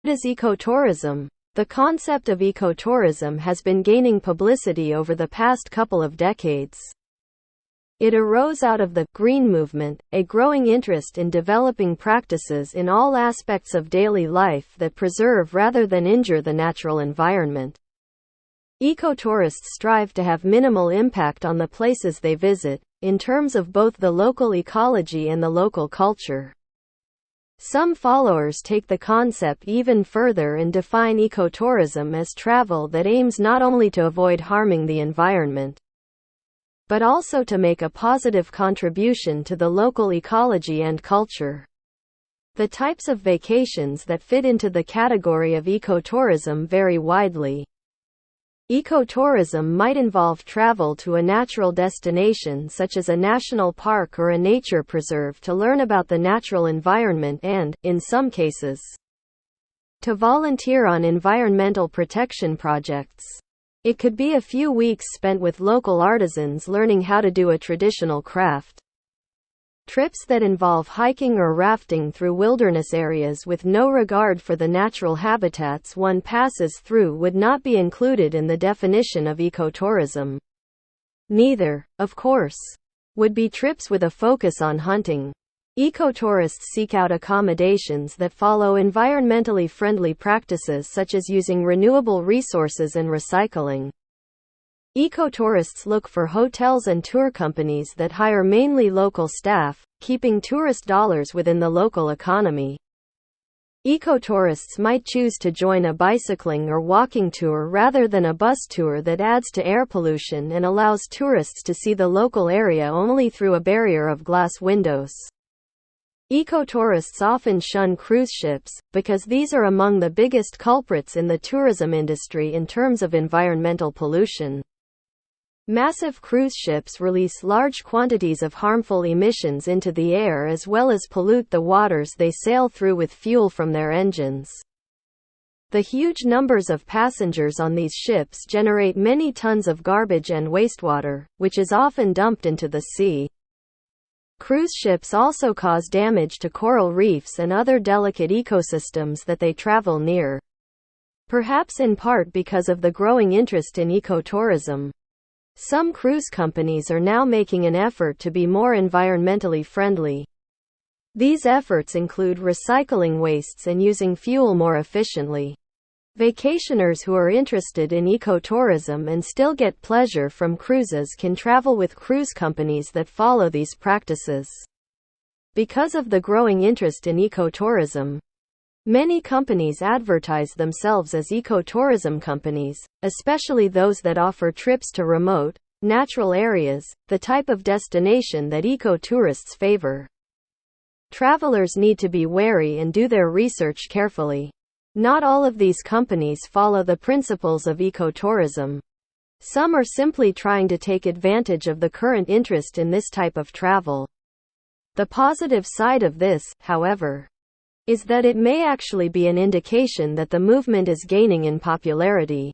is ecotourism? The concept of ecotourism has been gaining publicity over the past couple of decades. It arose out of the green movement, a growing interest in developing practices in all aspects of daily life that preserve rather than injure the natural environment. Ecotourists strive to have minimal impact on the places they visit, in terms of both the local ecology and the local culture. Some followers take the concept even further and define ecotourism as travel that aims not only to avoid harming the environment, but also to make a positive contribution to the local ecology and culture. The types of vacations that fit into the category of ecotourism vary widely. Ecotourism might involve travel to a natural destination such as a national park or a nature preserve to learn about the natural environment and, in some cases, to volunteer on environmental protection projects. It could be a few weeks spent with local artisans learning how to do a traditional craft. Trips that involve hiking or rafting through wilderness areas with no regard for the natural habitats one passes through would not be included in the definition of ecotourism. Neither, of course, would be trips with a focus on hunting. Ecotourists seek out accommodations that follow environmentally friendly practices such as using renewable resources and recycling. Ecotourists look for hotels and tour companies that hire mainly local staff, keeping tourist dollars within the local economy. Ecotourists might choose to join a bicycling or walking tour rather than a bus tour that adds to air pollution and allows tourists to see the local area only through a barrier of glass windows. Ecotourists often shun cruise ships, because these are among the biggest culprits in the tourism industry in terms of environmental pollution. Massive cruise ships release large quantities of harmful emissions into the air as well as pollute the waters they sail through with fuel from their engines. The huge numbers of passengers on these ships generate many tons of garbage and wastewater, which is often dumped into the sea. Cruise ships also cause damage to coral reefs and other delicate ecosystems that they travel near. Perhaps in part because of the growing interest in ecotourism, some cruise companies are now making an effort to be more environmentally friendly. These efforts include recycling wastes and using fuel more efficiently. Vacationers who are interested in ecotourism and still get pleasure from cruises can travel with cruise companies that follow these practices. Because of the growing interest in ecotourism, many companies advertise themselves as ecotourism companies, especially those that offer trips to remote, natural areas, the type of destination that ecotourists favor. Travelers need to be wary and do their research carefully. Not all of these companies follow the principles of ecotourism. Some are simply trying to take advantage of the current interest in this type of travel. The positive side of this, however, is that it may actually be an indication that the movement is gaining in popularity.